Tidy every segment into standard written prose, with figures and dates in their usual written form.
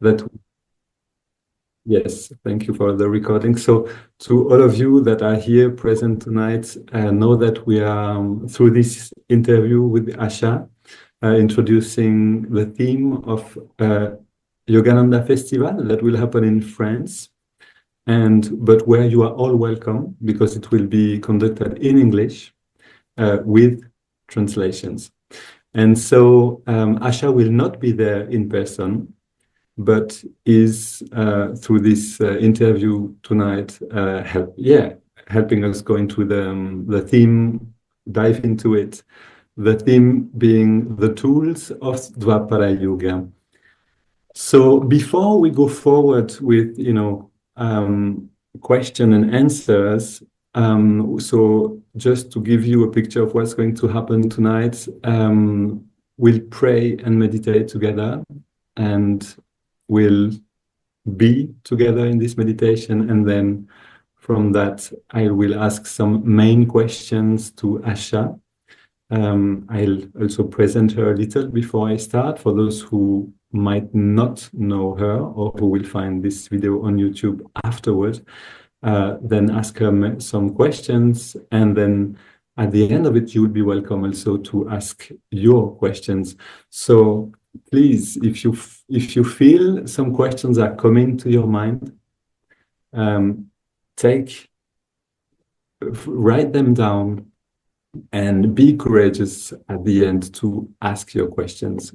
that, yes, thank you for the recording. So to all of you that are here present tonight, know that we are, through this interview with Asha, introducing the theme of Yogananda Festival that will happen in France, but where you are all welcome, because it will be conducted in English with translations. And so Asha will not be there in person, but is through this interview tonight helping us go into the theme, dive into it. The theme being the tools of Dwapara Yuga. So before we go forward with question and answers, so just to give you a picture of what's going to happen tonight, we'll pray and meditate together, and we'll be together in this meditation, and then from that I will ask some main questions to Asha. I'll also present her a little before I start, for those who might not know her or who will find this video on YouTube afterwards. Then ask her some questions, and then at the end of it, you will be welcome also to ask your questions. So please, if you feel some questions are coming to your mind, write them down and be courageous at the end to ask your questions.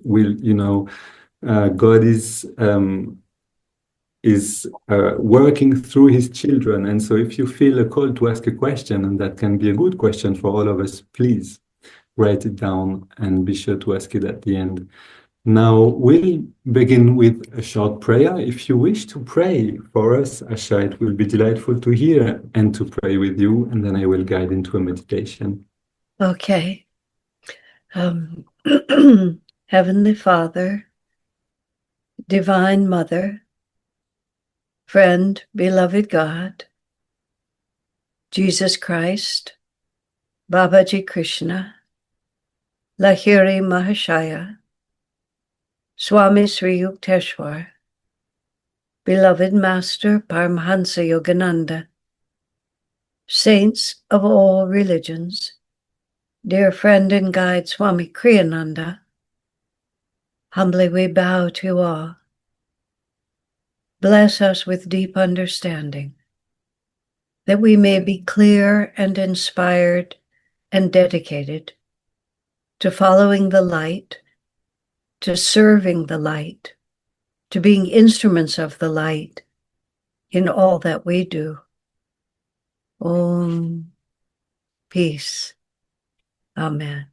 God is working through his children, and so if you feel a call to ask a question, and that can be a good question for all of us, please write it down and be sure to ask it at the end. Now we'll begin with a short prayer. If you wish to pray for us, Asha, it will be delightful to hear and to pray with you, and then I will guide into a meditation. Okay. Heavenly Father, Divine Mother, friend, beloved God, Jesus Christ, Babaji Krishna, Lahiri Mahashaya, Swami Sri Yukteswar, beloved Master Paramhansa Yogananda, saints of all religions, dear friend and guide Swami Kriyananda, humbly we bow to all. Bless us with deep understanding, that we may be clear and inspired and dedicated to following the light, to serving the light, to being instruments of the light in all that we do. Om. Peace. Amen.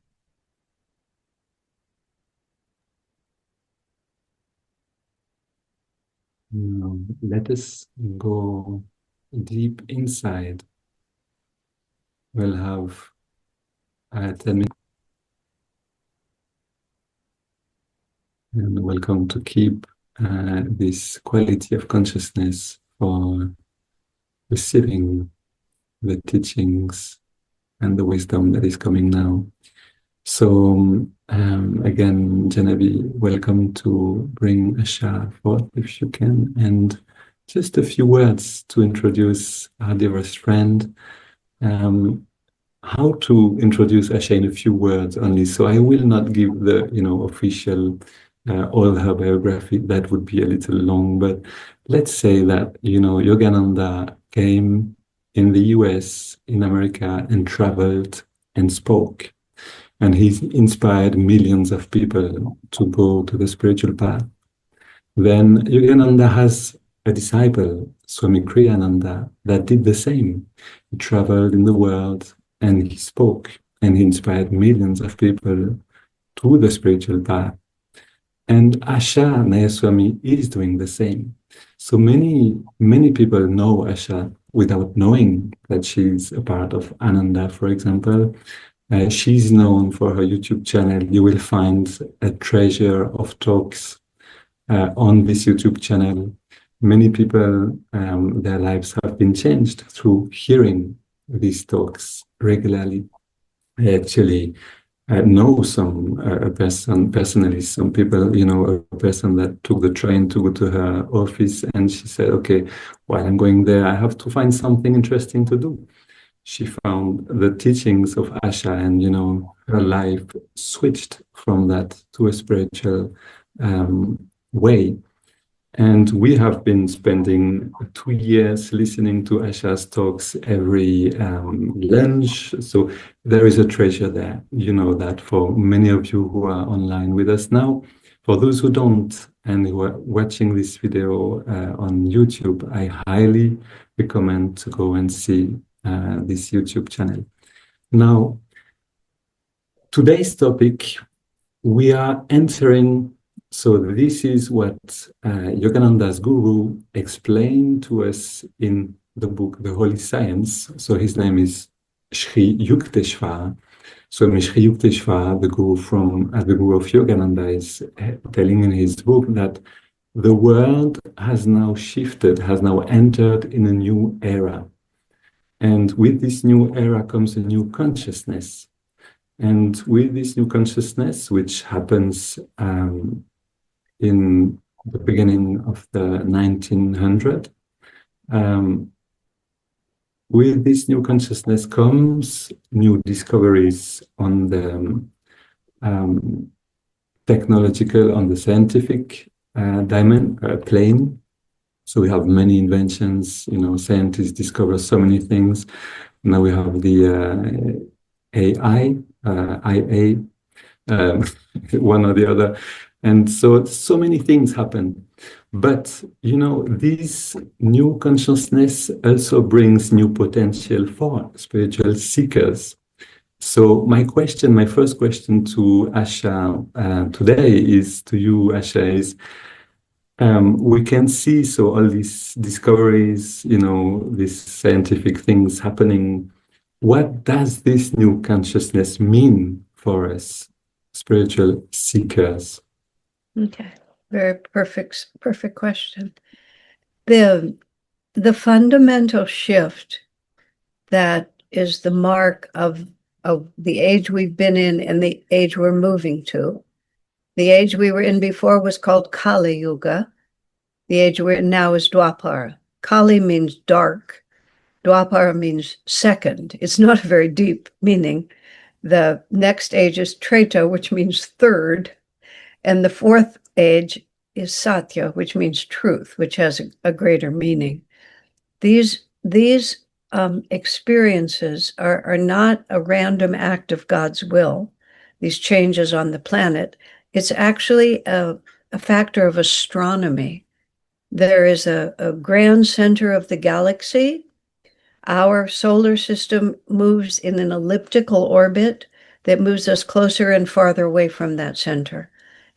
Now, let us go deep inside. We'll have 10 minutes. And welcome to keep this quality of consciousness for receiving the teachings and the wisdom that is coming now. So again, Genevieve, welcome to bring Asha forth if you can, and just a few words to introduce our dearest friend. How to introduce Asha in a few words only. So I will not give the official all her biography. That would be a little long, but let's say that Yogananda came in the US, in America, and traveled and spoke. And he's inspired millions of people to go to the spiritual path. Then Yogananda has a disciple, Swami Kriyananda, that did the same. He traveled in the world and he spoke, and he inspired millions of people to the spiritual path. And Asha Nayaswami is doing the same. So many people know Asha without knowing that she's a part of Ananda, for example. She's known for her YouTube channel. You will find a treasure of talks on this YouTube channel. Many people, their lives have been changed through hearing these talks regularly. I actually know some a person personally, some people, a person that took the train to go to her office, and she said, okay, while I'm going there, I have to find something interesting to do. She found the teachings of Asha, and her life switched from that to a spiritual way. And we have been spending 2 years listening to Asha's talks every lunch. So there is a treasure there. You know that for many of you who are online with us now. For those who don't and who are watching this video on YouTube, I highly recommend to go and see this YouTube channel. Now, today's topic, we are entering. So this is what Yogananda's guru explained to us in the book, The Holy Science. So his name is Sri Yukteswar. So Sri Yukteswar, the guru of Yogananda, is telling in his book that the world has now shifted, has now entered in a new era. And with this new era comes a new consciousness. And with this new consciousness, which happens in the beginning of the 1900s, with this new consciousness comes new discoveries on the technological, on the scientific plane. So we have many inventions, scientists discover so many things. Now we have the AI, IA, one or the other. And so many things happen. But, this new consciousness also brings new potential for spiritual seekers. So my first question to Asha today is, to you, Asha, is, we can see all these discoveries, these scientific things happening. What does this new consciousness mean for us, spiritual seekers? Okay, very perfect question. The fundamental shift that is the mark of the age we've been in and the age we're moving to. The age we were in before was called Kali Yuga. The age we're in now is Dwapara. Kali means dark. Dwapara means second. It's not a very deep meaning. The next age is Treta, which means third. And the fourth age is Satya, which means truth, which has a greater meaning. These experiences are not a random act of God's will, these changes on the planet. It's actually a factor of astronomy. There is a grand center of the galaxy. Our solar system moves in an elliptical orbit that moves us closer and farther away from that center.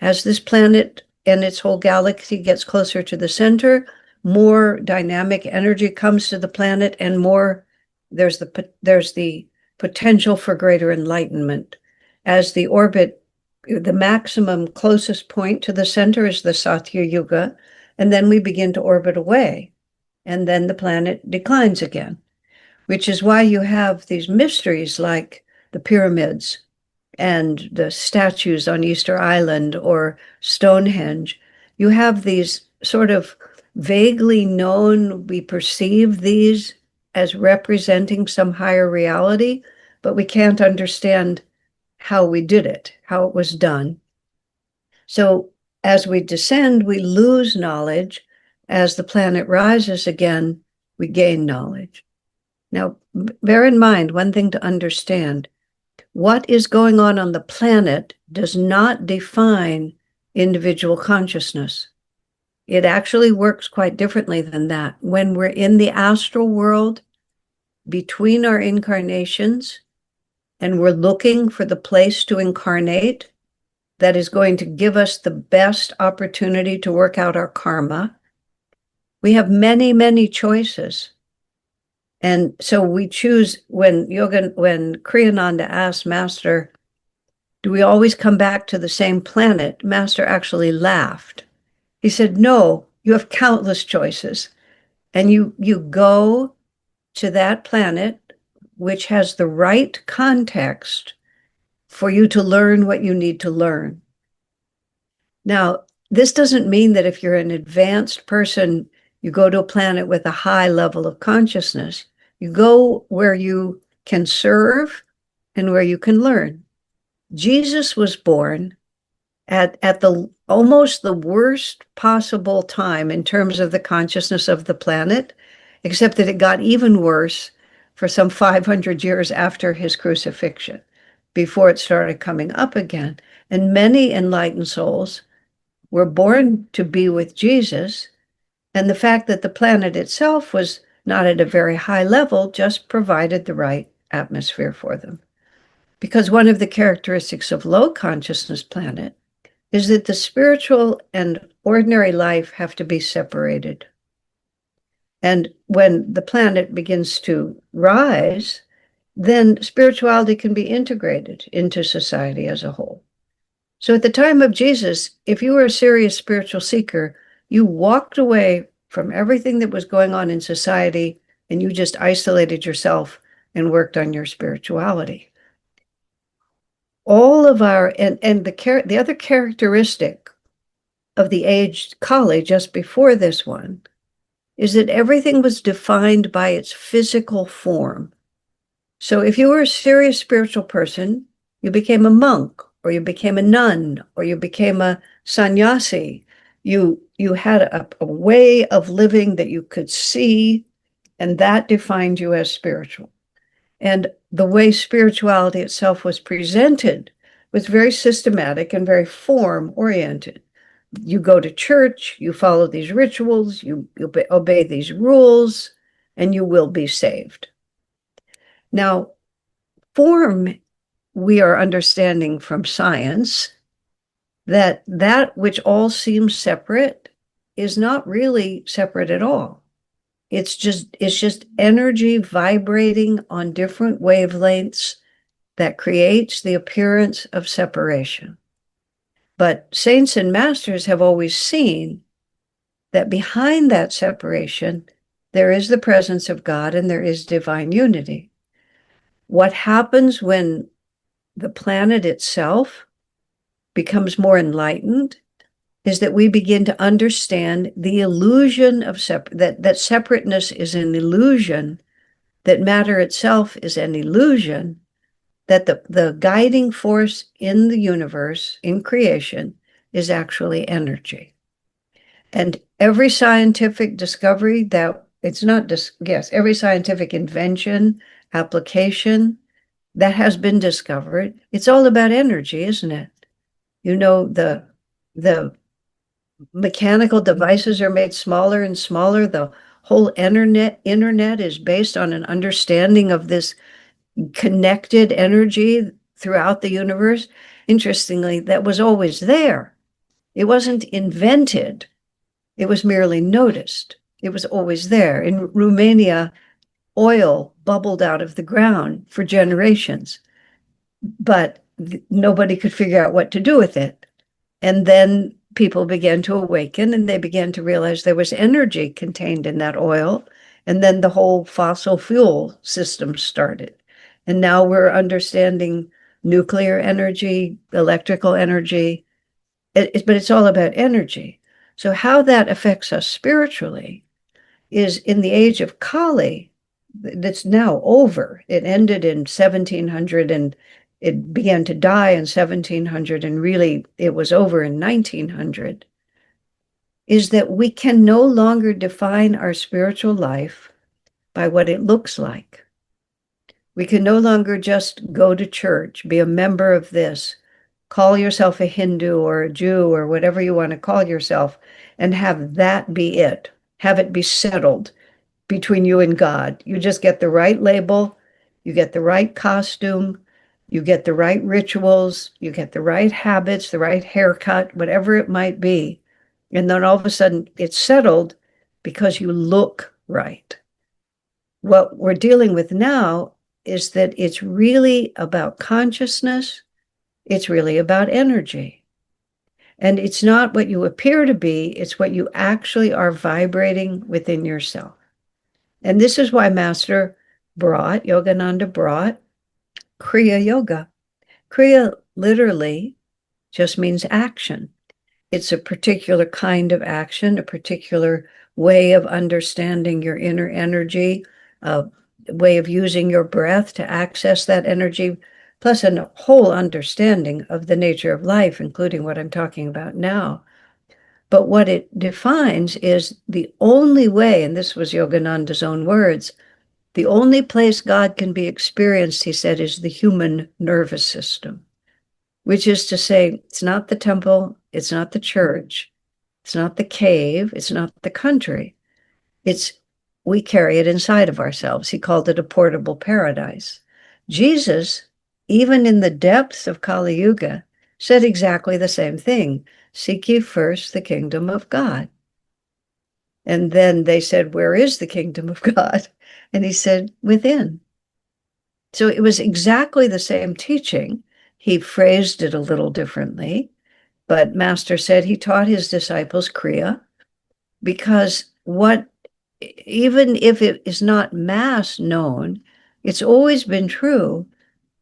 As this planet and its whole galaxy gets closer to the center, more dynamic energy comes to the planet, and more there's the potential for greater enlightenment. As the orbit, the maximum closest point to the center is the Satya Yuga, and then we begin to orbit away, and then the planet declines again, which is why you have these mysteries like the pyramids and the statues on Easter Island or Stonehenge. You have these sort of vaguely known, we perceive these as representing some higher reality, but we can't understand how we did it, how it was done. So as we descend, we lose knowledge. As the planet rises again, we gain knowledge. Now, bear in mind one thing to understand. What is going on the planet does not define individual consciousness. It actually works quite differently than that. When we're in the astral world, between our incarnations, and we're looking for the place to incarnate that is going to give us the best opportunity to work out our karma, we have many, many choices. And so we choose. When Kriyananda asked Master, do we always come back to the same planet? Master actually laughed. He said, no, you have countless choices. And you go to that planet which has the right context for you to learn what you need to learn. Now, this doesn't mean that if you're an advanced person, you go to a planet with a high level of consciousness. You go where you can serve and where you can learn. Jesus was born at the almost the worst possible time in terms of the consciousness of the planet, except that it got even worse for some 500 years after his crucifixion, before it started coming up again. And many enlightened souls were born to be with Jesus, and the fact that the planet itself was not at a very high level just provided the right atmosphere for them. Because one of the characteristics of low consciousness planet is that the spiritual and ordinary life have to be separated. And when the planet begins to rise, then spirituality can be integrated into society as a whole. So at the time of Jesus, if you were a serious spiritual seeker, you walked away from everything that was going on in society and you just isolated yourself and worked on your spirituality. All of our, and the other characteristic of the aged Kali just before this one is that everything was defined by its physical form. So if you were a serious spiritual person, you became a monk, or you became a nun, or you became a sannyasi. You had a way of living that you could see, and that defined you as spiritual. And the way spirituality itself was presented was very systematic and very form-oriented. You go to church, you follow these rituals, you obey these rules, and you will be saved. Now, form, we are understanding from science that which all seems separate is not really separate at all. It's just energy vibrating on different wavelengths that creates the appearance of separation. But saints and masters have always seen that behind that separation, there is the presence of God and there is divine unity. What happens when the planet itself becomes more enlightened is that we begin to understand the illusion of that separateness is an illusion, that matter itself is an illusion, that the guiding force in the universe, in creation, is actually energy. And every scientific discovery that it's not every scientific invention, application that has been discovered, it's all about energy, isn't it? You know, the mechanical devices are made smaller and smaller. The whole internet is based on an understanding of this connected energy throughout the universe. Interestingly, that was always there. It wasn't invented. It was merely noticed. It was always there. In Romania, oil bubbled out of the ground for generations, but nobody could figure out what to do with it. And then people began to awaken and they began to realize there was energy contained in that oil. And then the whole fossil fuel system started. And now we're understanding nuclear energy, electrical energy, but it's all about energy. So how that affects us spiritually is in the age of Kali, that's now over. It ended in 1700 and it began to die in 1700, and really it was over in 1900, is that we can no longer define our spiritual life by what it looks like. We can no longer just go to church, be a member of this, call yourself a Hindu or a Jew or whatever you want to call yourself, and have that be it, have it be settled between you and God. You just get the right label, you get the right costume, you get the right rituals, you get the right habits, the right haircut, whatever it might be. And then all of a sudden it's settled because you look right. What we're dealing with now is that it's really about consciousness. It's really about energy. And it's not what you appear to be, it's what you actually are vibrating within yourself. And this is why Yogananda brought Kriya Yoga. Kriya literally just means action. It's a particular kind of action, a particular way of understanding your inner energy, a way of using your breath to access that energy, plus a whole understanding of the nature of life, including what I'm talking about now. But what it defines is the only way, and this was Yogananda's own words, the only place God can be experienced, he said, is the human nervous system, which is to say, it's not the temple, it's not the church, it's not the cave, it's not the country. We carry it inside of ourselves. He called it a portable paradise. Jesus, even in the depths of Kali Yuga, said exactly the same thing. Seek ye first the kingdom of God. And then they said, where is the kingdom of God? And he said, within. So it was exactly the same teaching. He phrased it a little differently, but Master said he taught his disciples Kriya because even if it is not mass known, it's always been true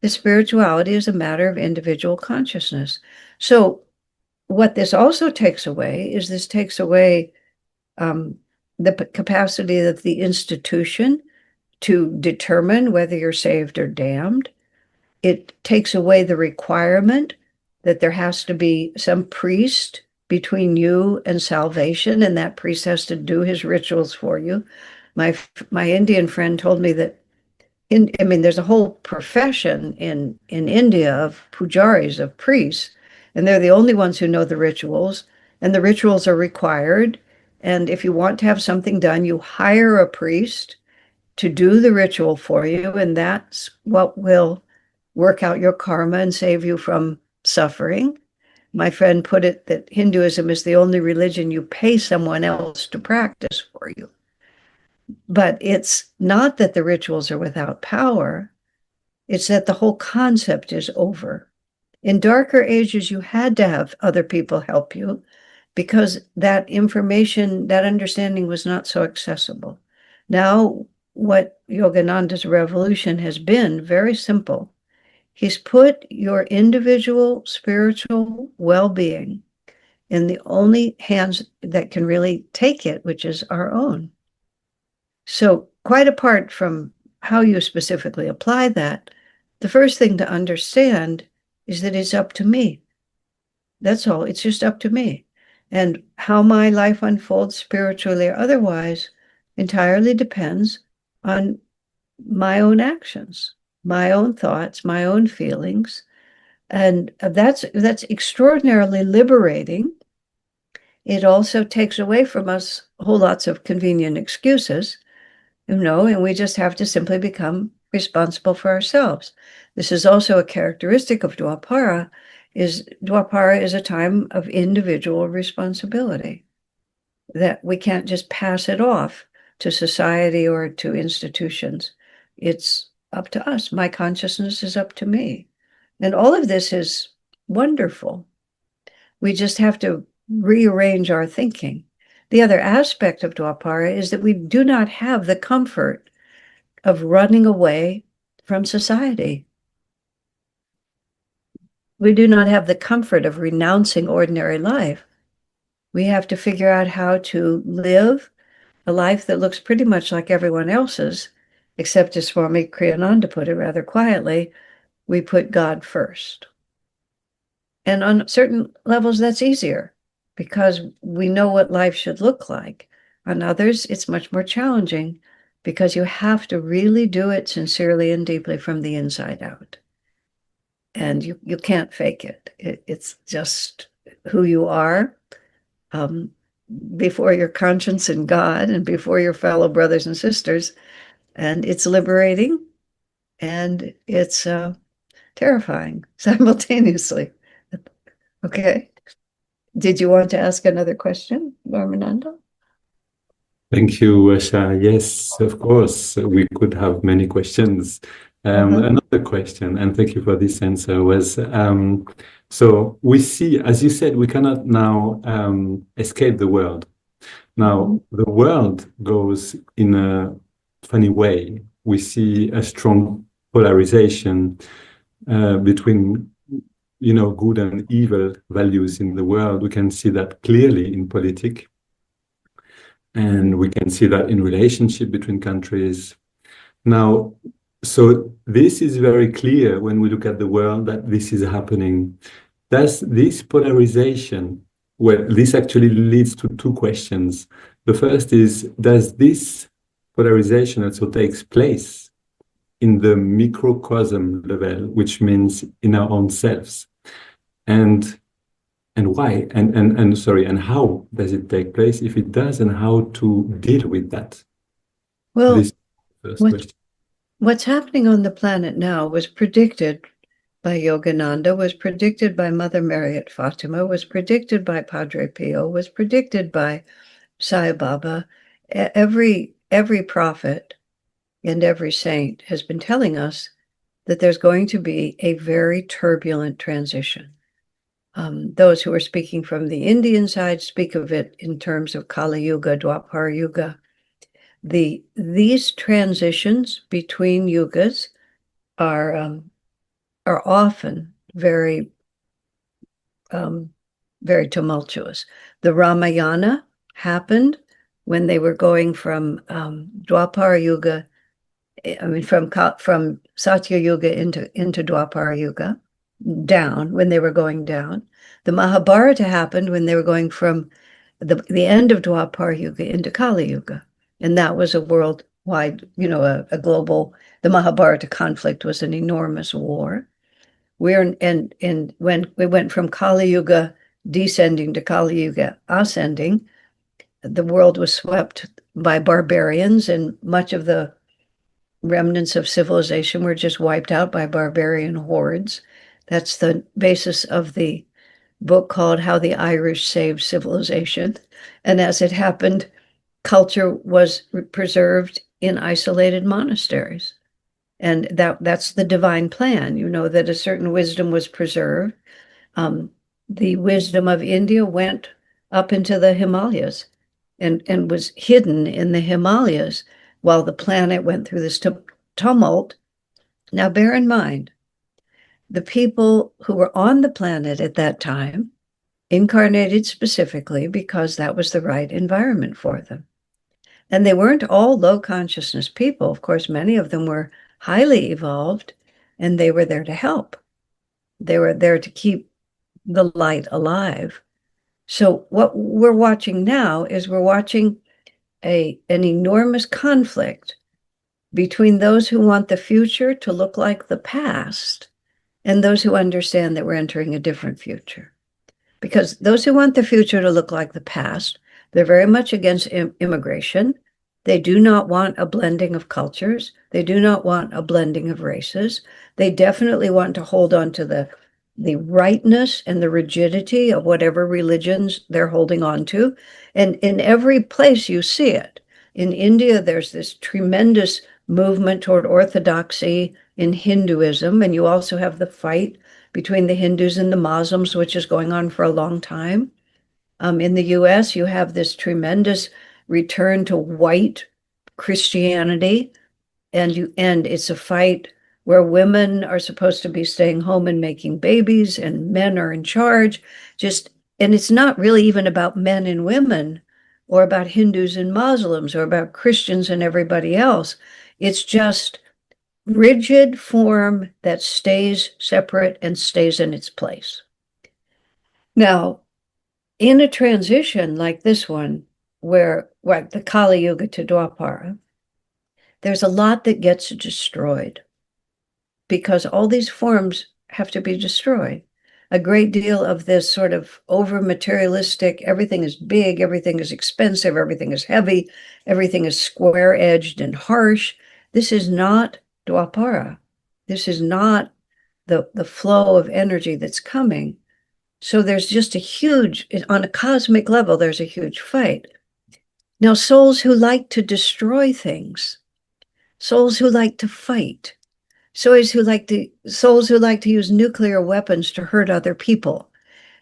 that spirituality is a matter of individual consciousness. So what this also takes away is the capacity of the institution to determine whether you're saved or damned. It takes away the requirement that there has to be some priest between you and salvation, and that priest has to do his rituals for you. My Indian friend told me that there's a whole profession in India of pujaris, of priests, and they're the only ones who know the rituals, and the rituals are required. And if you want to have something done, you hire a priest to do the ritual for you, and that's what will work out your karma and save you from suffering. My friend put it that Hinduism is the only religion you pay someone else to practice for you. But it's not that the rituals are without power. It's that the whole concept is over. In darker ages, you had to have other people help you because that information, that understanding was not so accessible. Now, what Yogananda's revolution has been very simple. He's put your individual spiritual well-being in the only hands that can really take it, which is our own. So quite apart from how you specifically apply that, the first thing to understand is that it's up to me. That's all. It's just up to me. And how my life unfolds spiritually or otherwise entirely depends on my own actions, my own thoughts, my own feelings. And that's extraordinarily liberating. It also takes away from us whole lots of convenient excuses, and we just have to simply become responsible for ourselves. This is also a characteristic of Dwapara is a time of individual responsibility, that we can't just pass it off to society or to institutions. It's up to us. My consciousness is up to me. And all of this is wonderful. We just have to rearrange our thinking. The other aspect of Dwapara is that we do not have the comfort of running away from society. We do not have the comfort of renouncing ordinary life. We have to figure out how to live a life that looks pretty much like everyone else's, except as Swami Kriyananda put it rather quietly, we put God first. And on certain levels, that's easier because we know what life should look like. On others, it's much more challenging because you have to really do it sincerely and deeply from the inside out. And you can't fake it. It's just who you are before your conscience and God and before your fellow brothers and sisters. And it's liberating and it's terrifying simultaneously. Okay. Did you want to ask another question, Ramananda? Thank you, Asha. Yes, of course, we could have many questions. Another question, and thank you for this answer, was so we see, as you said, we cannot now escape the world. Now, the world goes in a funny way. We see a strong polarization between good and evil values in the world. We can see that clearly in politics, and we can see that in relationship between countries. Now, so this is very clear when we look at the world that this is happening. Does this polarization, well, this actually leads to two questions. The first is, does this polarization also takes place in the microcosm level, which means in our own selves? And why? And how does it take place if it does, and how to deal with that? Well, this first question. What's happening on the planet now was predicted by Yogananda, was predicted by Mother Mary at Fatima, was predicted by Padre Pio, was predicted by Sai Baba. Every prophet and every saint has been telling us that there's going to be a very turbulent transition. Those who are speaking from the Indian side speak of it in terms of Kali Yuga, Dwapara Yuga. These transitions between yugas are often very very tumultuous. The Ramayana happened when they were going from Dwapara Yuga, from Satya Yuga into Dwapara Yuga, down, when they were going down. The Mahabharata happened when they were going from the end of Dwapara Yuga into Kali Yuga. And that was a worldwide, a global, the Mahabharata conflict was an enormous war. When we went from Kali Yuga descending to Kali Yuga ascending, the world was swept by barbarians, and much of the remnants of civilization were just wiped out by barbarian hordes. That's the basis of the book called How the Irish Saved Civilization. And as it happened, culture was preserved in isolated monasteries. And that's the divine plan, that a certain wisdom was preserved. The wisdom of India went up into the Himalayas and was hidden in the Himalayas while the planet went through this tumult. Now, bear in mind, the people who were on the planet at that time incarnated specifically because that was the right environment for them. And they weren't all low consciousness people. Of course, many of them were highly evolved, and they were there to help. They were there to keep the light alive. So what we're watching now is we're watching an enormous conflict between those who want the future to look like the past and those who understand that we're entering a different future. Because those who want the future to look like the past, they're very much against immigration. They do not want a blending of cultures. They do not want a blending of races. They definitely want to hold on to the rightness and the rigidity of whatever religions they're holding on to. And in every place you see it. In India, there's this tremendous movement toward orthodoxy in Hinduism, and you also have the fight between the Hindus and the Muslims, which is going on for a long time. In the US, you have this tremendous return to white Christianity, and it's a fight where women are supposed to be staying home and making babies, and men are in charge. And it's not really even about men and women, or about Hindus and Muslims, or about Christians and everybody else. It's just rigid form that stays separate and stays in its place. Now, in a transition like this one, where the Kali Yuga to Dwapara, there's a lot that gets destroyed because all these forms have to be destroyed. A great deal of this sort of over materialistic, everything is big, everything is expensive, everything is heavy, everything is square edged and harsh. This is not Dwapara. This is not the flow of energy that's coming. So there's just on a cosmic level, there's a huge fight. Now, souls who like to destroy things, souls who like to fight, souls who like to use nuclear weapons to hurt other people,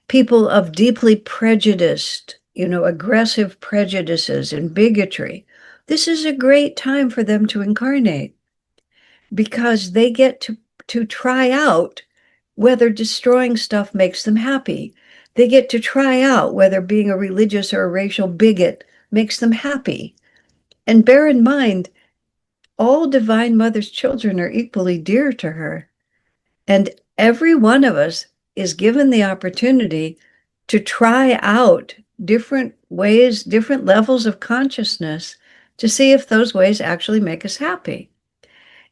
people of deeply prejudiced, aggressive prejudices and bigotry, this is a great time for them to incarnate, because they get to try out whether destroying stuff makes them happy. They get to try out whether being a religious or a racial bigot makes them happy. And bear in mind, all Divine Mother's children are equally dear to her. And every one of us is given the opportunity to try out different ways, different levels of consciousness to see if those ways actually make us happy.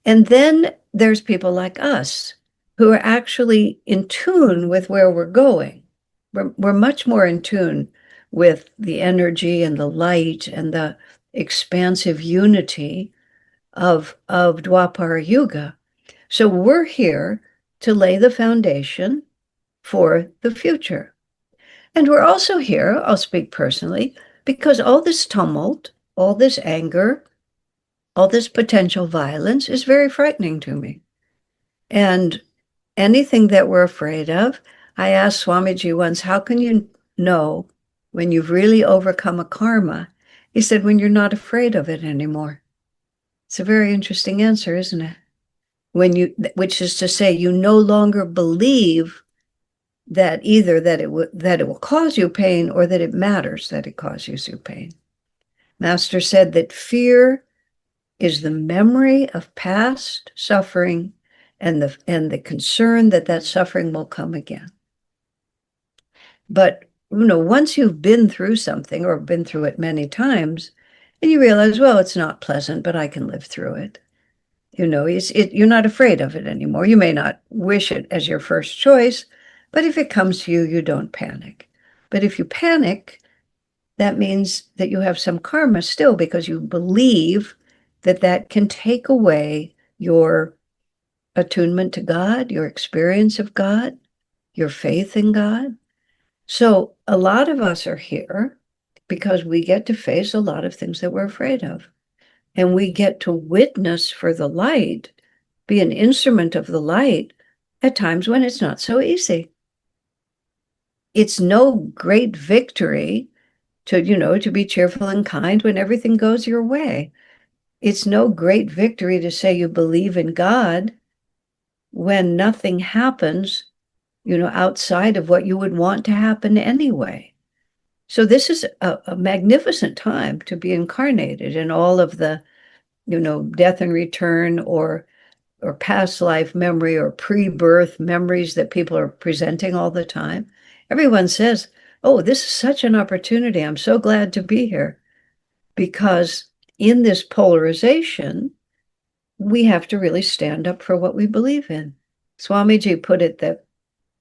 And then there's people like us who are actually in tune with where we're going. We're much more in tune with the energy and the light and the expansive unity of Dwapara Yuga. So we're here to lay the foundation for the future. And we're also here, I'll speak personally, because all this tumult, all this anger, all this potential violence is very frightening to me. And anything that we're afraid of, I asked Swamiji once, how can you know when you've really overcome a karma? He said, when you're not afraid of it anymore. It's a very interesting answer, isn't it? Which is to say, you no longer believe that either that it will cause you pain or that it matters that it causes you pain. Master said that fear is the memory of past suffering and the concern that that suffering will come again. But once you've been through something or been through it many times, and you realize, well, it's not pleasant, but I can live through it. You're not afraid of it anymore. You may not wish it as your first choice, but if it comes to you, you don't panic. But if you panic, that means that you have some karma still, because you believe that that can take away your attunement to God, your experience of God, your faith in God. So a lot of us are here because we get to face a lot of things that we're afraid of. And we get to witness for the light, be an instrument of the light at times when it's not so easy. It's no great victory to be cheerful and kind when everything goes your way. It's no great victory to say you believe in God when nothing happens, outside of what you would want to happen anyway. So this is a magnificent time to be incarnated in all of the, death and return or past life memory or pre-birth memories that people are presenting all the time. Everyone says, oh, this is such an opportunity. I'm so glad to be here. Because in this polarization, we have to really stand up for what we believe in. Swamiji put it that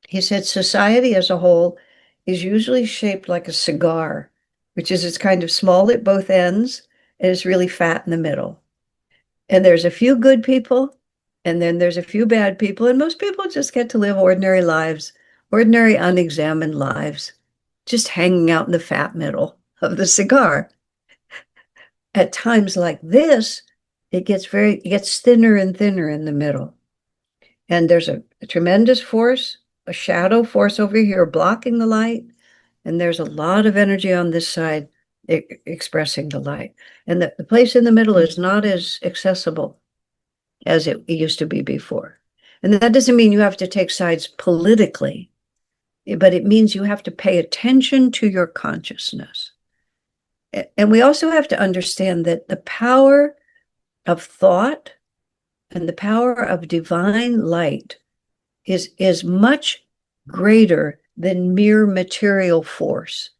he said society as a whole is usually shaped like a cigar, which is it's kind of small at both ends and it's really fat in the middle. And there's a few good people, and then there's a few bad people, and most people just get to live ordinary lives, ordinary unexamined lives, just hanging out in the fat middle of the cigar. At times like this, it gets thinner and thinner in the middle. And there's a tremendous force, a shadow force over here blocking the light. And there's a lot of energy on this side expressing the light. And the place in the middle is not as accessible as it used to be before. And that doesn't mean you have to take sides politically, but it means you have to pay attention to your consciousness. And we also have to understand that the power of thought and the power of divine light is much greater than mere material force.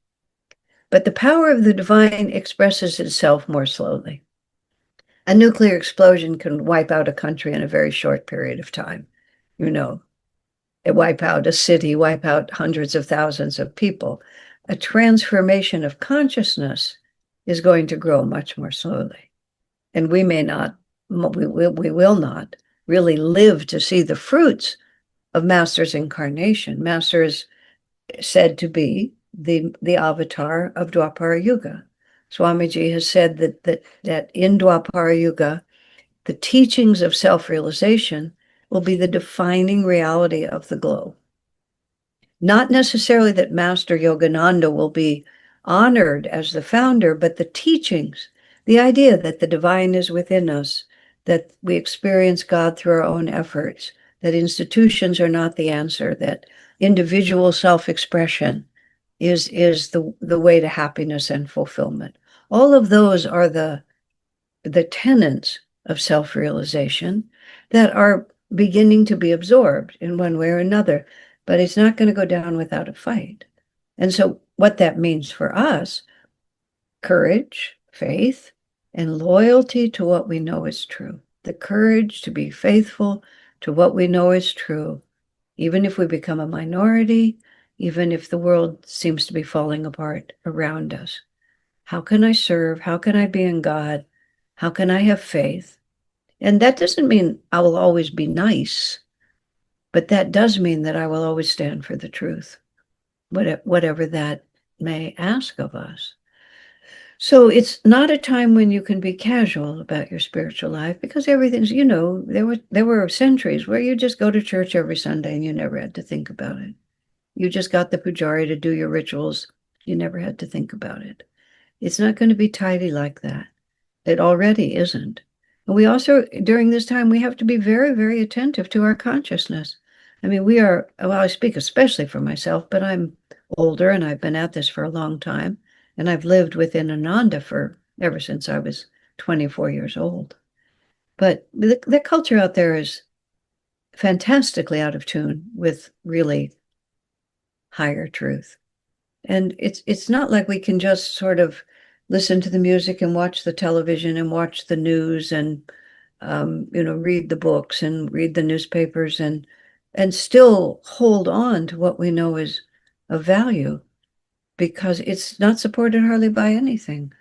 But the power of the divine expresses itself more slowly. A nuclear explosion can wipe out a country in a very short period of time. It wipe out a city, wipe out hundreds of thousands of people. A transformation of consciousness is going to grow much more slowly. And we will not really live to see the fruits of Master's incarnation. Master is said to be the avatar of Dwapara Yuga. Swamiji has said that in Dwapara Yuga, the teachings of self-realization will be the defining reality of the globe. Not necessarily that Master Yogananda will be honored as the founder, but the teachings, the idea that the divine is within us, that we experience God through our own efforts, that institutions are not the answer, that individual self-expression is the way to happiness and fulfillment. All of those are the tenets of self-realization that are beginning to be absorbed in one way or another, but it's not going to go down without a fight. And so what that means for us, courage, faith, and loyalty to what we know is true. The courage to be faithful to what we know is true, even if we become a minority, even if the world seems to be falling apart around us. How can I serve? How can I be in God? How can I have faith? And that doesn't mean I will always be nice, but that does mean that I will always stand for the truth, whatever that may ask of us. So it's not a time when you can be casual about your spiritual life, because everything's, there were centuries where you just go to church every Sunday and you never had to think about it. You just got the pujari to do your rituals. You never had to think about it. It's not going to be tidy like that. It already isn't. And we also, during this time, we have to be very, very attentive to our consciousness. I mean, I speak especially for myself, but I'm older and I've been at this for a long time. And I've lived within Ananda ever since I was 24 years old. But the culture out there is fantastically out of tune with really higher truth. And it's not like we can just sort of listen to the music and watch the television and watch the news and read the books and read the newspapers and still hold on to what we know is of value, because it's not supported hardly by anything.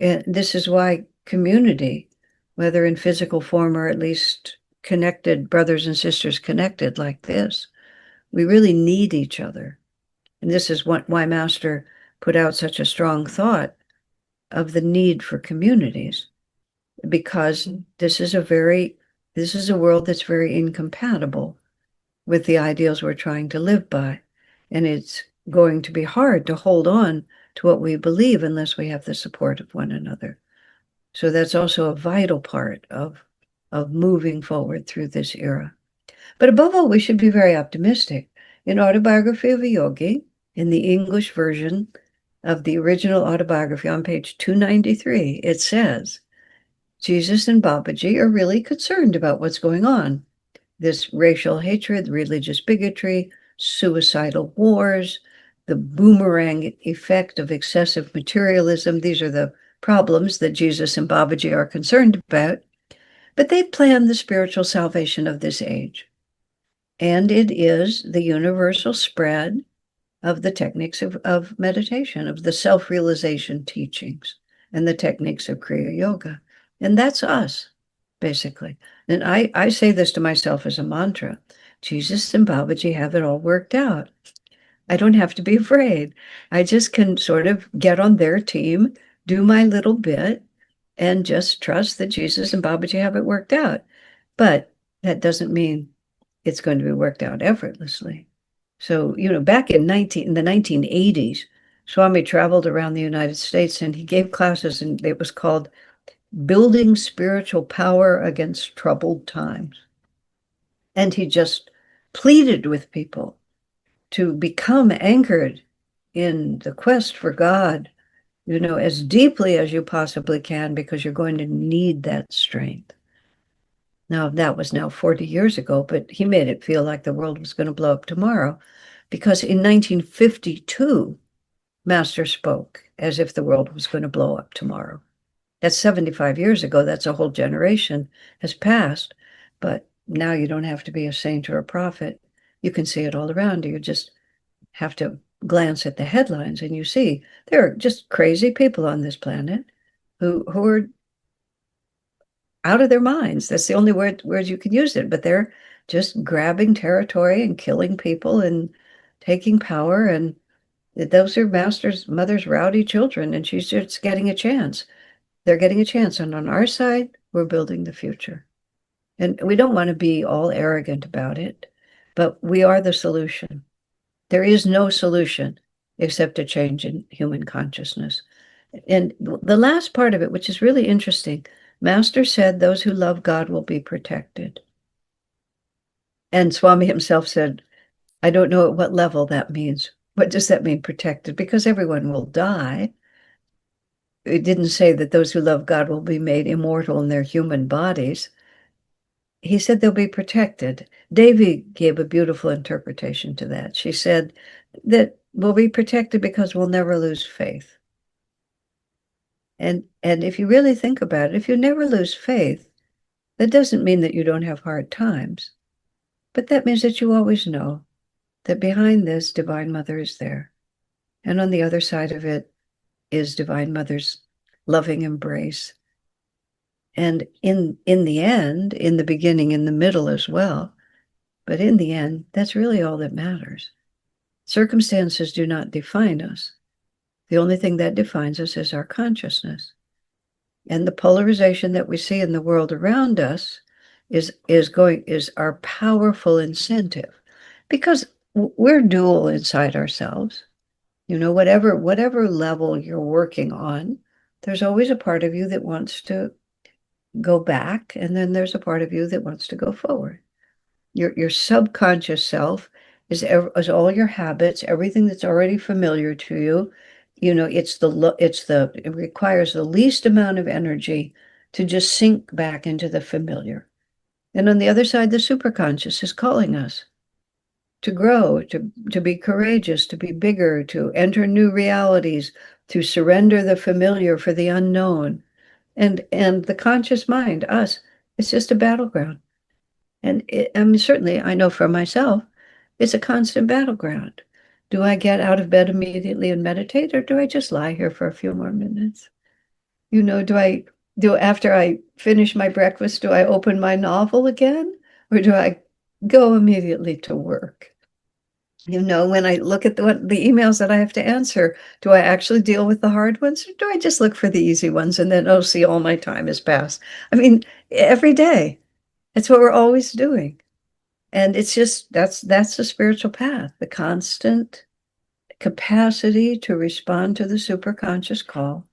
And this is why community, whether in physical form or at least connected, brothers and sisters connected like this, we really need each other. And this is why Master put out such a strong thought of the need for communities, because this is a world that's very incompatible with the ideals we're trying to live by. And it's going to be hard to hold on to what we believe unless we have the support of one another. So that's also a vital part of moving forward through this era. But above all, we should be very optimistic. In Autobiography of a Yogi, in the English version of the original autobiography on page 293, it says, Jesus and Babaji are really concerned about what's going on. This racial hatred, religious bigotry, suicidal wars, the boomerang effect of excessive materialism. These are the problems that Jesus and Babaji are concerned about. But they plan the spiritual salvation of this age. And it is the universal spread of the techniques of meditation, of the self-realization teachings and the techniques of Kriya Yoga. And that's us, basically. And I say this to myself as a mantra. Jesus and Babaji have it all worked out. I don't have to be afraid. I just can sort of get on their team, do my little bit, and just trust that Jesus and Babaji have it worked out. But that doesn't mean it's going to be worked out effortlessly. So, back in the 1980s, Swami traveled around the United States and he gave classes, and it was called Building Spiritual Power Against Troubled Times. And he just pleaded with people to become anchored in the quest for God, as deeply as you possibly can, because you're going to need that strength. Now, that was now 40 years ago, but he made it feel like the world was going to blow up tomorrow, because in 1952, Master spoke as if the world was going to blow up tomorrow. That's 75 years ago. That's a whole generation has passed. But now you don't have to be a saint or a prophet. You can see it all around you. You just have to glance at the headlines and you see there are just crazy people on this planet who are out of their minds. That's the only words you can use it. But they're just grabbing territory and killing people and taking power. And those are Master's mother's rowdy children, and she's just getting a chance. They're getting a chance. And on our side, we're building the future. And we don't want to be all arrogant about it, but we are the solution. There is no solution except a change in human consciousness. And the last part of it, which is really interesting, Master said those who love God will be protected. And Swami himself said, I don't know at what level that means. What does that mean, protected? Because everyone will die. It didn't say that those who love God will be made immortal in their human bodies. He said they'll be protected. Devi gave a beautiful interpretation to that. She said that we'll be protected because we'll never lose faith. And if you really think about it, if you never lose faith, that doesn't mean that you don't have hard times, but that means that you always know that behind this, Divine Mother is there. And on the other side of it is Divine Mother's loving embrace. And in the end, in the beginning, in the middle as well, but in the end, that's really all that matters. Circumstances do not define us. The only thing that defines us is our consciousness. And the polarization that we see in the world around us is our powerful incentive, because we're dual inside ourselves. You know, whatever level you're working on, there's always a part of you that wants to go back, and then there's a part of you that wants to go forward. Your subconscious self is all your habits, everything that's already familiar to you. You know, it requires the least amount of energy to just sink back into the familiar. And on the other side, the superconscious is calling us to grow, to be courageous, to be bigger, to enter new realities, to surrender the familiar for the unknown. And the conscious mind, us, it's just a battleground. And certainly I know for myself, it's a constant battleground. Do I get out of bed immediately and meditate, or do I just lie here for a few more minutes? You know, after I finish my breakfast, do I open my novel again, or do I go immediately to work? You know, when I look at the emails that I have to answer, do I actually deal with the hard ones, or do I just look for the easy ones and then, see, all my time has passed? I mean, every day. That's what we're always doing. And it's just, that's the spiritual path, the constant capacity to respond to the superconscious call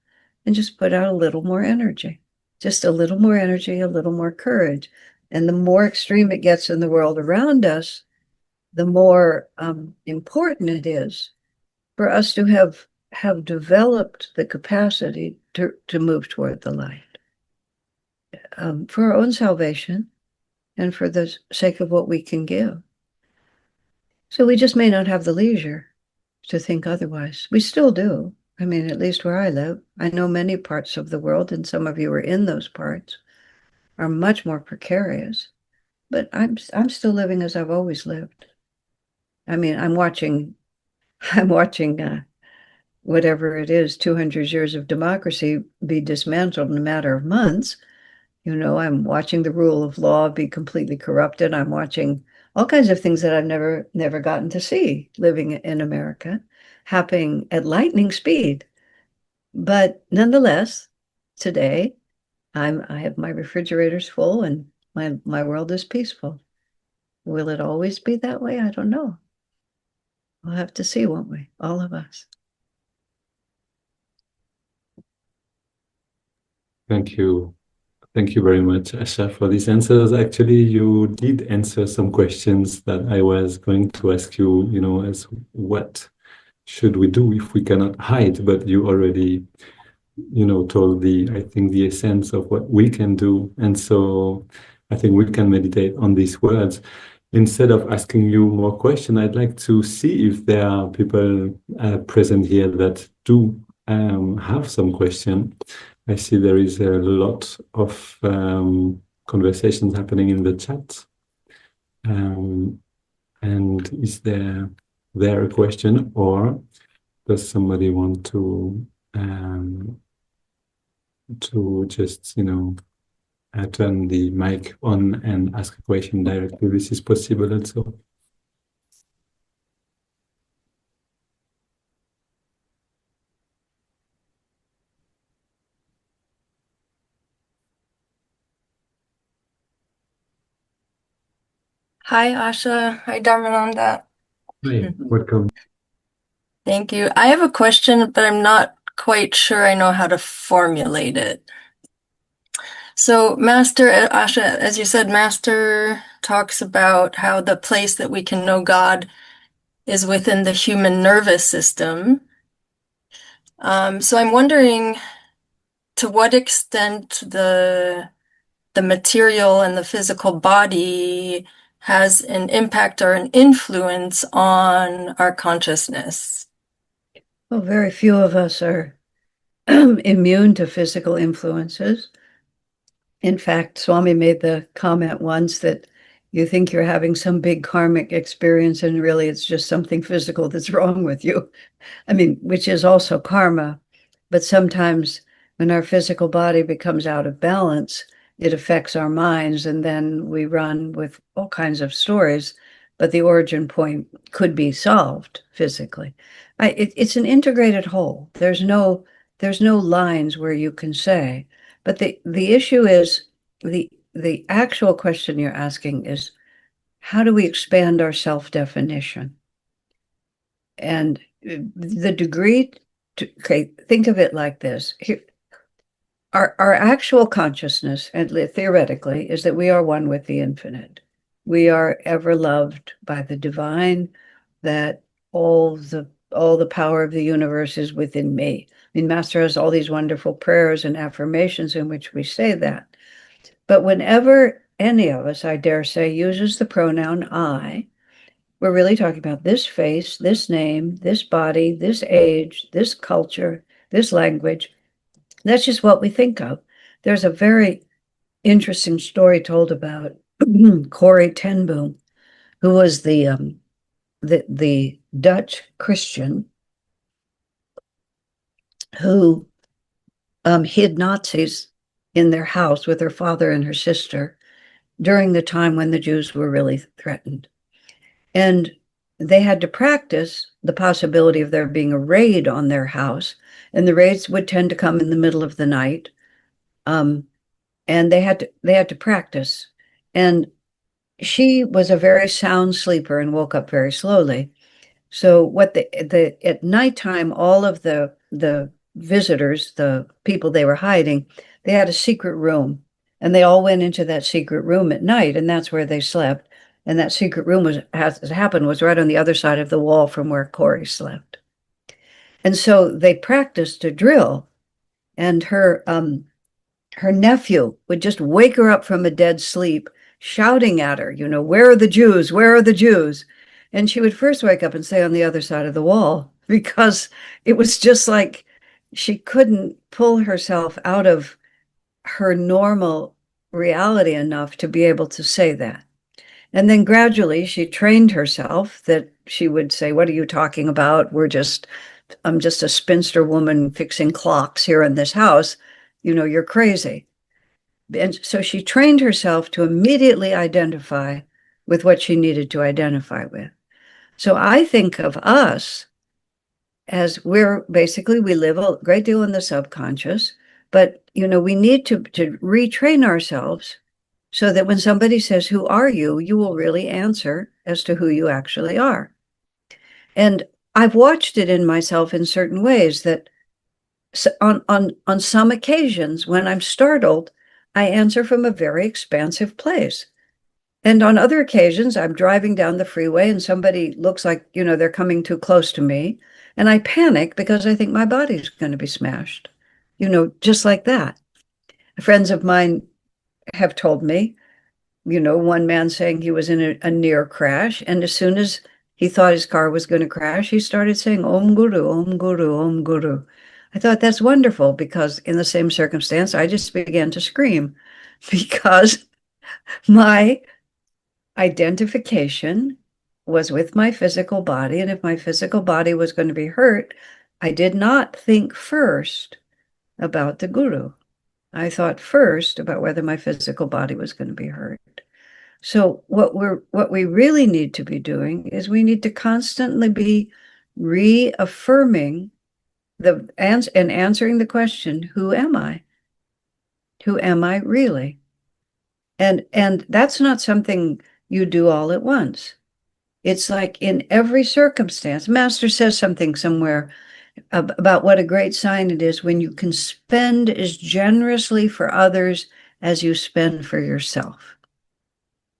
and just put out a little more energy, just a little more energy, a little more courage. And the more extreme it gets in the world around us, the more important it is for us to have developed the capacity to move toward the light, for our own salvation and for the sake of what we can give. So we just may not have the leisure to think otherwise. We still do. I mean, at least where I live, I know many parts of the world, and some of you are in those parts, are much more precarious. But I'm still living as I've always lived. I mean, I'm watching whatever it is, 200 years of democracy be dismantled in a matter of months. You know, I'm watching the rule of law be completely corrupted. I'm watching all kinds of things that I've never gotten to see living in America happening at lightning speed. But nonetheless, today I have my refrigerators full and my world is peaceful. Will it always be that way? I don't know. We'll have to see, won't we? All of us. Thank you. Thank you very much, Asha, for these answers. Actually, you did answer some questions that I was going to ask you, you know, as what should we do if we cannot hide? But you already, you know, told I think the essence of what we can do. And so I think we can meditate on these words. Instead of asking you more questions, I'd like to see if there are people present here that do have some question. I see there is a lot of conversations happening in the chat. And is there a question, or does somebody want to just, you know, turn the mic on and ask a question directly? This is possible also. Hi, Asha. Hi, Dharmananda. Hi, welcome. Thank you. I have a question, but I'm not quite sure I know how to formulate it. So Master Asha, as you said, Master talks about how the place that we can know God is within the human nervous system. So I'm wondering to what extent the material and the physical body has an impact or an influence on our consciousness. Well, very few of us are immune to physical influences. In fact, Swami made the comment once that you think you're having some big karmic experience, and really it's just something physical that's wrong with you. I mean, which is also karma. But sometimes when our physical body becomes out of balance, it affects our minds, and then we run with all kinds of stories. But the origin point could be solved physically. It's an integrated whole. There's no lines where you can say. But the issue is the actual question you're asking is, how do we expand our self-definition? And the degree to, okay, think of it like this. Here, our actual consciousness, and theoretically, is that we are one with the infinite. We are ever loved by the divine, that all the power of the universe is within me. I mean, Master has all these wonderful prayers and affirmations in which we say that. But whenever any of us, I dare say, uses the pronoun I, we're really talking about this face, this name, this body, this age, this culture, this language. That's just what we think of. There's a very interesting story told about Corrie ten Boom, who was the Dutch Christian who hid Nazis in their house with her father and her sister during the time when the Jews were really threatened. And they had to practice the possibility of there being a raid on their house, and the raids would tend to come in the middle of the night. And they had to practice. And she was a very sound sleeper and woke up very slowly. So at nighttime, all of the visitors, the people they were hiding, they had a secret room, and they all went into that secret room at night, and that's where they slept. And that secret room was right on the other side of the wall from where Corrie slept. And so they practiced a drill, and her nephew would just wake her up from a dead sleep, shouting at her, where are the Jews? Where are the Jews? And she would first wake up and say on the other side of the wall, because it was just like she couldn't pull herself out of her normal reality enough to be able to say that. And then gradually she trained herself that she would say, what are you talking about? I'm just a spinster woman fixing clocks here in this house. You're crazy. And so she trained herself to immediately identify with what she needed to identify with. So I think of us as we live a great deal in the subconscious, but, we need to retrain ourselves so that when somebody says, who are you? You will really answer as to who you actually are. And I've watched it in myself in certain ways that on some occasions when I'm startled, I answer from a very expansive place. And on other occasions, I'm driving down the freeway and somebody looks like, they're coming too close to me. And I panic because I think my body's going to be smashed, just like that. Friends of mine have told me, one man saying he was in a near crash. And as soon as he thought his car was going to crash, he started saying, Om Guru, Om Guru, Om Guru. I thought that's wonderful, because in the same circumstance, I just began to scream because my identification was with my physical body. And if my physical body was going to be hurt, I did not think first about the guru. I thought first about whether my physical body was going to be hurt. So what we really need to be doing is we need to constantly be reaffirming and answering the question, who am I? Who am I really? And that's not something you do all at once. It's like in every circumstance. Master says something somewhere about what a great sign it is when you can spend as generously for others as you spend for yourself.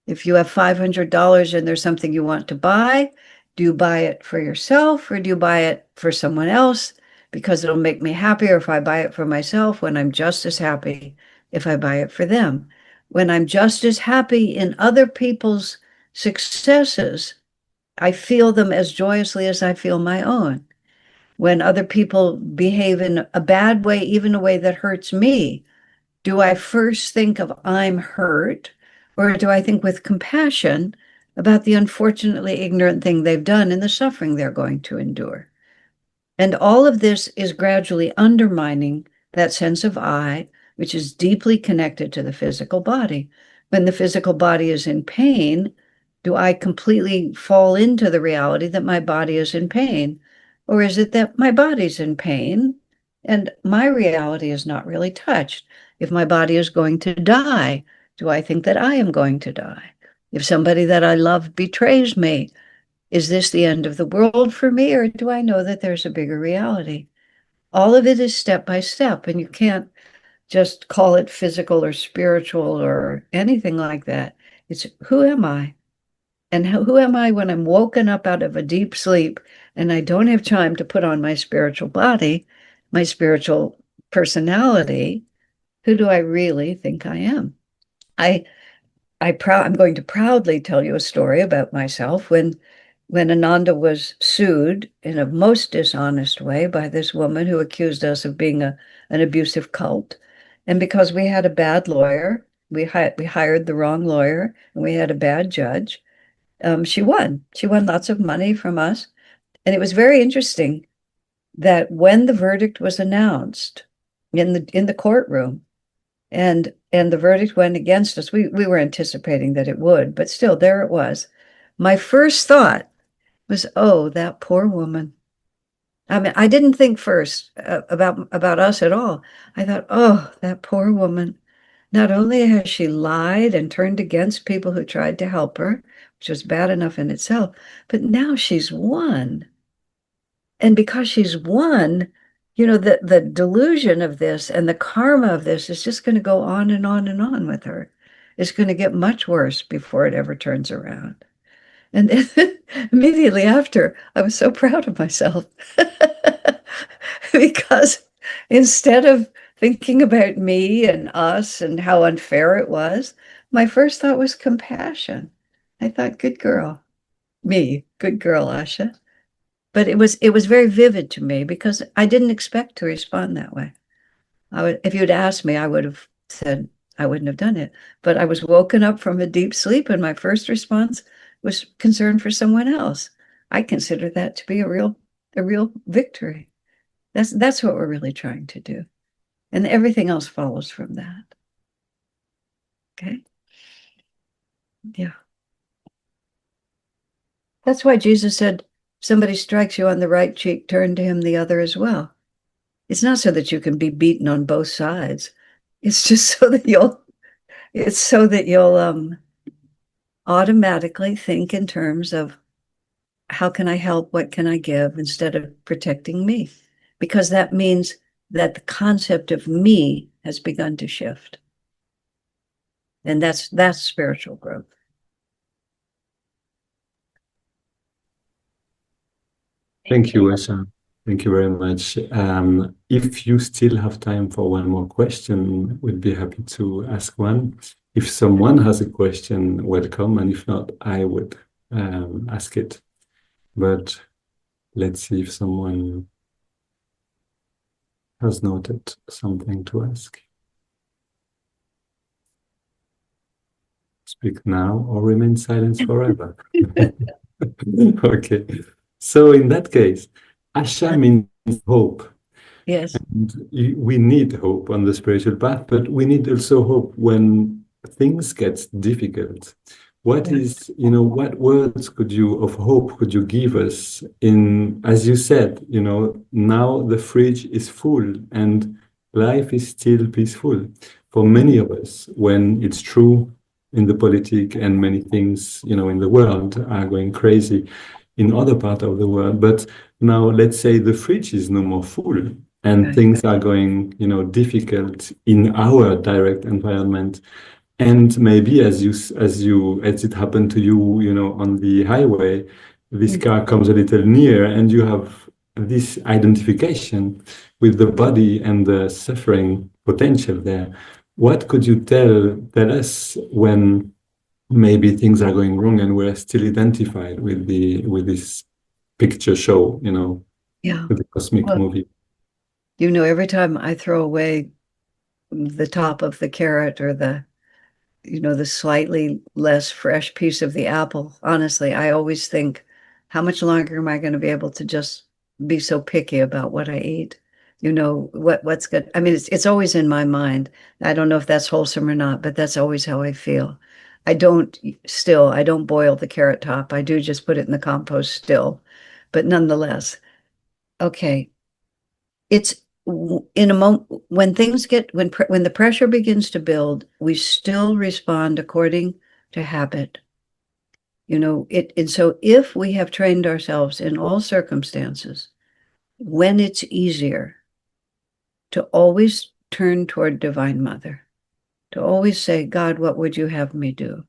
If you have $500 and there's something you want to buy, do you buy it for yourself or do you buy it for someone else because it'll make me happier if I buy it for myself when I'm just as happy if I buy it for them? When I'm just as happy in other people's successes, I feel them as joyously as I feel my own. When other people behave in a bad way, even a way that hurts me, do I first think of I'm hurt, or do I think with compassion about the unfortunately ignorant thing they've done and the suffering they're going to endure? And all of this is gradually undermining that sense of I, which is deeply connected to the physical body. When the physical body is in pain, do I completely fall into the reality that my body is in pain? Or is it that my body's in pain and my reality is not really touched? If my body is going to die, do I think that I am going to die? If somebody that I love betrays me, is this the end of the world for me, or do I know that there's a bigger reality? All of it is step by step, and you can't just call it physical or spiritual or anything like that. It's who am I? And who am I when I'm woken up out of a deep sleep and I don't have time to put on my spiritual body, my spiritual personality? Who do I really think I am? I'm going to proudly tell you a story about myself. When Ananda was sued in a most dishonest way by this woman who accused us of being an abusive cult, and because we had a bad lawyer, we hired the wrong lawyer, and we had a bad judge, she won. She won lots of money from us. And it was very interesting that when the verdict was announced in the courtroom, and the verdict went against us, we were anticipating that it would, but still, there it was. My first thought was, oh, that poor woman. I mean, I didn't think first about us at all. I thought, oh, that poor woman. Not only has she lied and turned against people who tried to help her, which was bad enough in itself, but now she's won. And because she's won, the delusion of this and the karma of this is just going to go on and on and on with her. It's going to get much worse before it ever turns around. And then, immediately after, I was so proud of myself because instead of thinking about me and us and how unfair it was, my first thought was compassion. I thought, good girl, me, good girl, Asha. But it was very vivid to me because I didn't expect to respond that way. If you'd asked me, I would have said I wouldn't have done it. But I was woken up from a deep sleep, and my first response was concern for someone else. I consider that to be a real victory. That's what we're really trying to do. And everything else follows from that. Okay? Yeah. That's why Jesus said, somebody strikes you on the right cheek, turn to him the other as well. It's not so that you can be beaten on both sides. It's just so that you'll automatically think in terms of how can I help, what can I give, instead of protecting me, because that means that the concept of me has begun to shift, and that's spiritual growth. Thank you, Asha. Thank you very much. If you still have time for one more question, we'll be happy to ask one. If someone has a question, welcome, and if not, I would ask it. But let's see if someone has noted something to ask. Speak now or remain silent forever. Okay. So in that case, Asha means hope. Yes. And we need hope on the spiritual path, but we need also hope when things get difficult. What is, what words of hope could you give us in, as you said, now the fridge is full and life is still peaceful for many of us, when it's true in the politic and many things, in the world are going crazy in other parts of the world. But now let's say the fridge is no more full. and Right. things are going, difficult in our direct environment. And maybe as it happened to you, on the highway, this car comes a little near, and you have this identification with the body and the suffering potential there. What could you tell us when maybe things are going wrong and we're still identified with this picture show, Yeah. with the cosmic Well, movie? every time I throw away the top of the carrot or the slightly less fresh piece of the apple, honestly, I always think, how much longer am I going to be able to just be so picky about what I eat? What's good. I mean, it's always in my mind. I don't know if that's wholesome or not, but that's always how I feel. I don't boil the carrot top. I do just put it in the compost still. But nonetheless, okay, it's in a moment when things get when the pressure begins to build, we still respond according to habit. And so if we have trained ourselves in all circumstances, when it's easier, to always turn toward Divine Mother, to always say, God, what would you have me do?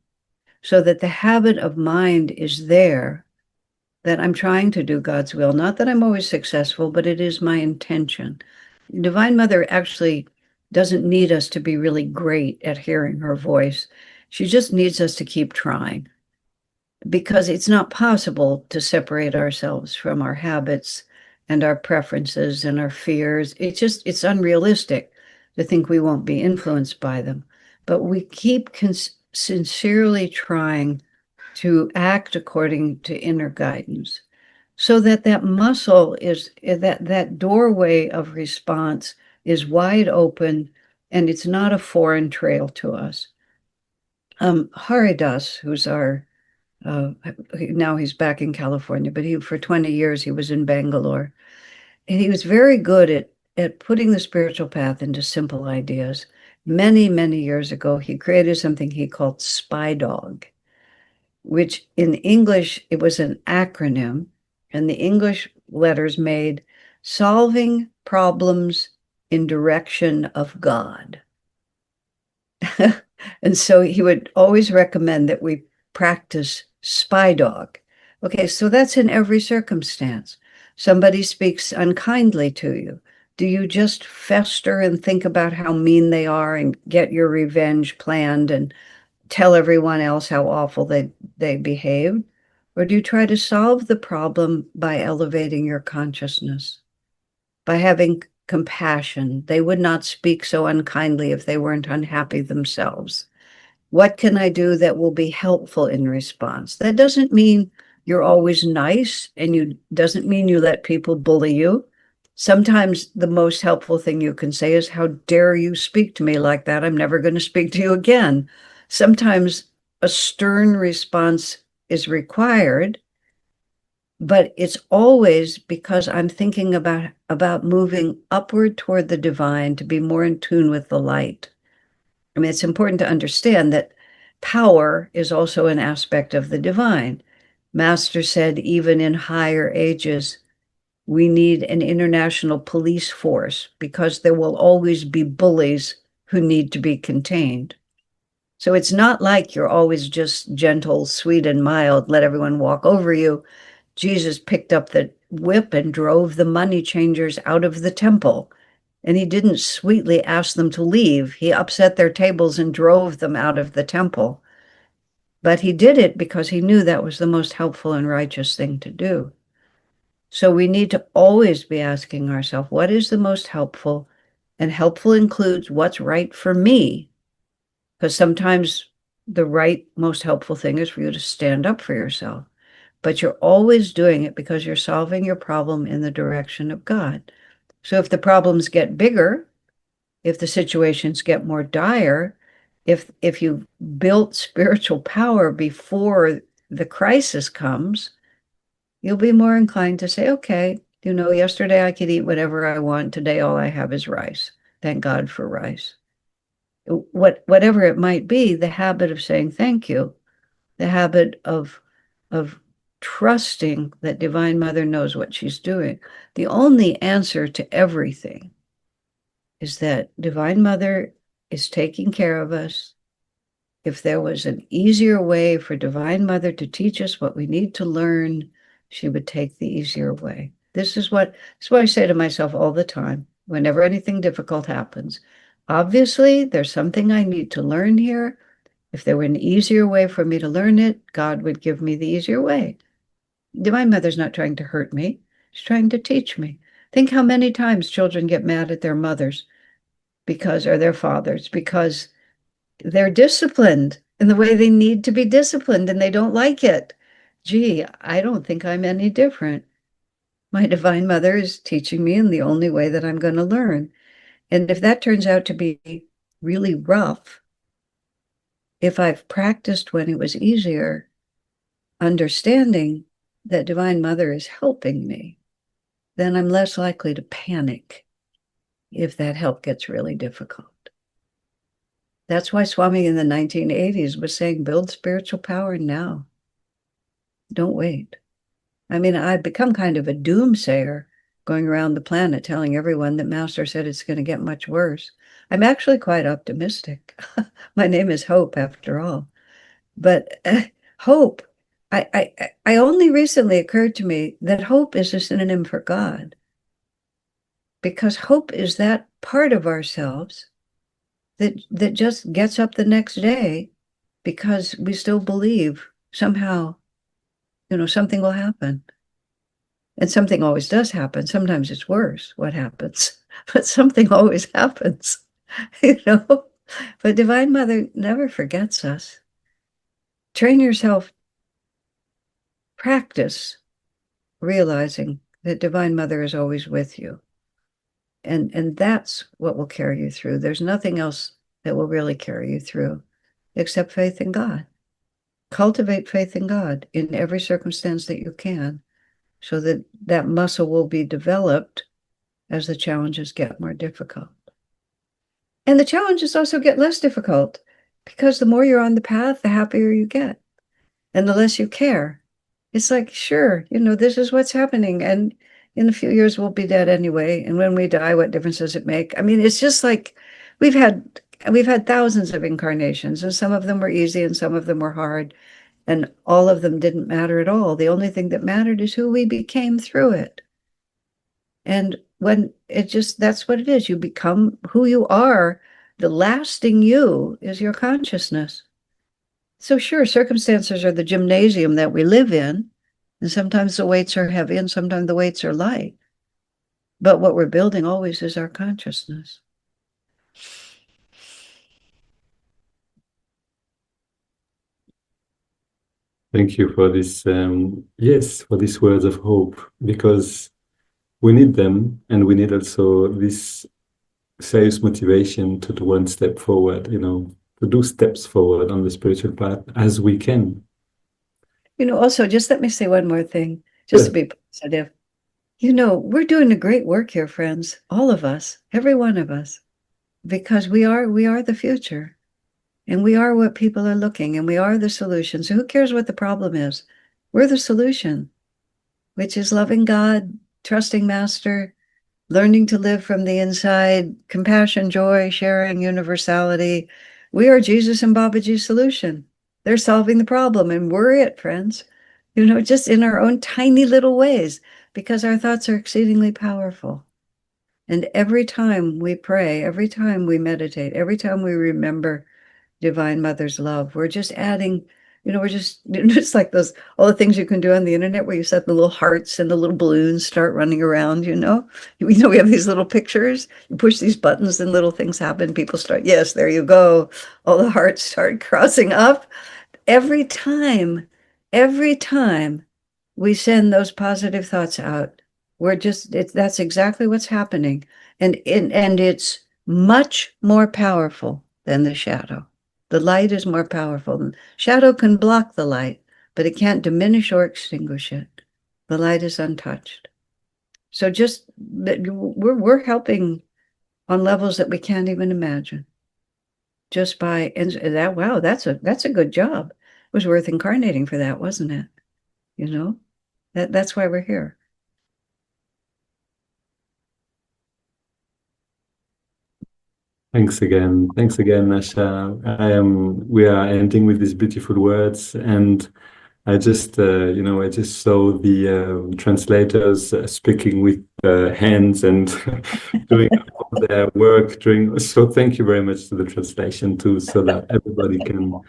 So that the habit of mind is there, that I'm trying to do God's will. Not that I'm always successful, but it is my intention. Divine Mother actually doesn't need us to be really great at hearing her voice. She just needs us to keep trying, because it's not possible to separate ourselves from our habits and our preferences and our fears. It's unrealistic to think we won't be influenced by them. But we keep sincerely trying to act according to inner guidance, so that muscle is that doorway of response is wide open, and it's not a foreign trail to us. Haridas, who's our now he's back in California, but for 20 years he was in Bangalore, and he was very good at putting the spiritual path into simple ideas. Many, many years ago, he created something he called Spy Dog, which in English, it was an acronym, and the English letters made solving problems in direction of God. And so he would always recommend that we practice Spy Dog. Okay, so that's in every circumstance. Somebody speaks unkindly to you. Do you just fester and think about how mean they are and get your revenge planned and tell everyone else how awful they behaved? Or do you try to solve the problem by elevating your consciousness, by having compassion? They would not speak so unkindly if they weren't unhappy themselves. What can I do that will be helpful in response? That doesn't mean you're always nice, and doesn't mean you let people bully you. Sometimes the most helpful thing you can say is, how dare you speak to me like that? I'm never going to speak to you again. Sometimes a stern response is required, but it's always because I'm thinking about moving upward toward the divine, to be more in tune with the light. I mean, it's important to understand that power is also an aspect of the divine. Master said, even in higher ages, we need an international police force, because there will always be bullies who need to be contained. So it's not like you're always just gentle, sweet, and mild, let everyone walk over you. Jesus picked up the whip and drove the money changers out of the temple. And he didn't sweetly ask them to leave. He upset their tables and drove them out of the temple. But he did it because he knew that was the most helpful and righteous thing to do. So we need to always be asking ourselves, what is the most helpful? And helpful includes what's right for me. Because sometimes the right, most helpful thing is for you to stand up for yourself. But you're always doing it because you're solving your problem in the direction of God. So if the problems get bigger, if the situations get more dire, if you built spiritual power before the crisis comes, you'll be more inclined to say, okay, yesterday I could eat whatever I want. Today, all I have is rice. Thank God for rice. Whatever it might be, the habit of saying thank you, the habit of trusting that Divine Mother knows what she's doing. The only answer to everything is that Divine Mother is taking care of us. If there was an easier way for Divine Mother to teach us what we need to learn, she would take the easier way. This is what I say to myself all the time, whenever anything difficult happens. Obviously, there's something I need to learn here. If there were an easier way for me to learn it, God would give me the easier way. Divine Mother's not trying to hurt me. She's trying to teach me. Think how many times children get mad at their mothers or their fathers because they're disciplined in the way they need to be disciplined and they don't like it. Gee, I don't think I'm any different. My Divine Mother is teaching me in the only way that I'm going to learn. And if that turns out to be really rough, if I've practiced when it was easier, understanding that Divine Mother is helping me, then I'm less likely to panic if that help gets really difficult. That's why Swami in the 1980s was saying, build spiritual power now. Don't wait. I mean, I've become kind of a doomsayer going around the planet telling everyone that Master said it's going to get much worse. I'm actually quite optimistic. My name is Hope, after all. But hope, I only recently occurred to me that hope is a synonym for God. Because hope is that part of ourselves that just gets up the next day because we still believe somehow, something will happen. And something always does happen. Sometimes it's worse what happens, but something always happens, But Divine Mother never forgets us. Train yourself, practice realizing that Divine Mother is always with you. And that's what will carry you through. There's nothing else that will really carry you through except faith in God. Cultivate faith in God in every circumstance that you can so that that muscle will be developed as the challenges get more difficult. And the challenges also get less difficult because the more you're on the path, the happier you get and the less you care. It's like, sure, this is what's happening. And in a few years, we'll be dead anyway. And when we die, what difference does it make? I mean, it's just like we've had thousands of incarnations, and some of them were easy and some of them were hard. And all of them didn't matter at all. The only thing that mattered is who we became through it. And when that's what it is. You become who you are. The lasting you is your consciousness. So sure, circumstances are the gymnasium that we live in. And sometimes the weights are heavy and sometimes the weights are light. But what we're building always is our consciousness. Thank you for this, for these words of hope, because we need them, and we need also this serious motivation to do one step forward, to do steps forward on the spiritual path as we can. Also, just let me say one more thing, just to be positive. We're doing a great work here, friends, all of us, every one of us, because we are the future. And we are what people are looking, and we are the solution. So who cares what the problem is? We're the solution, which is loving God, trusting Master, learning to live from the inside, compassion, joy, sharing, universality. We are Jesus and Babaji's solution. They're solving the problem, and we're it, friends. Just in our own tiny little ways, because our thoughts are exceedingly powerful. And every time we pray, every time we meditate, every time we remember Divine Mother's love, we're just adding, we're just like all the things you can do on the internet where you set the little hearts and the little balloons start running around, we have these little pictures, you push these buttons and little things happen. People start, yes, there you go. All the hearts start crossing up. Every time we send those positive thoughts out, that's exactly what's happening. And it's much more powerful than the shadow. The light is more powerful. Shadow can block the light, but it can't diminish or extinguish it. The light is untouched. So we're helping on levels that we can't even imagine. Just by, and that, wow, that's a good job. It was worth incarnating for that, wasn't it? you know? That's why we're here. Thanks again. Thanks again, Asha. We are ending with these beautiful words, and I just, I just saw the translators speaking with hands and doing all their work. So thank you very much to the translation too, so that everybody can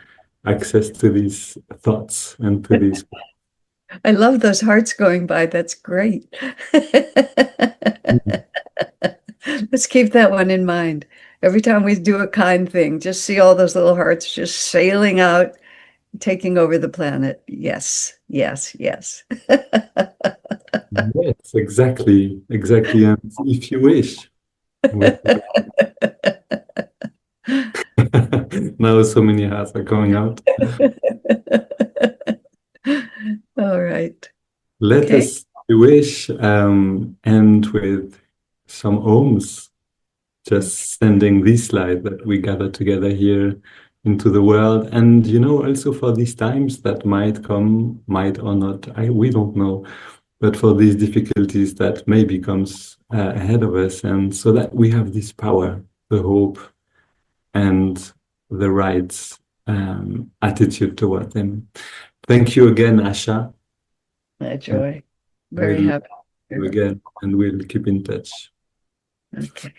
access to these thoughts and to these. I love those hearts going by. That's great. Let's keep that one in mind. Every time we do a kind thing, just see all those little hearts just sailing out, taking over the planet. Yes, yes, yes. Yes, exactly, exactly. And if you wish, now so many hearts are coming out. All right. Let Okay. us, if you wish, end with some ohms, just sending this light that we gather together here into the world. And, also for these times that might come, might or not, we don't know, but for these difficulties that maybe comes ahead of us. And so that we have this power, the hope, and the right attitude toward them. Thank you again, Asha. My joy. Very We'll happy. see you again, and we'll keep in touch. Okay.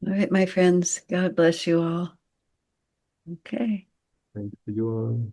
All right, my friends. God bless you all. Okay. Thank you all.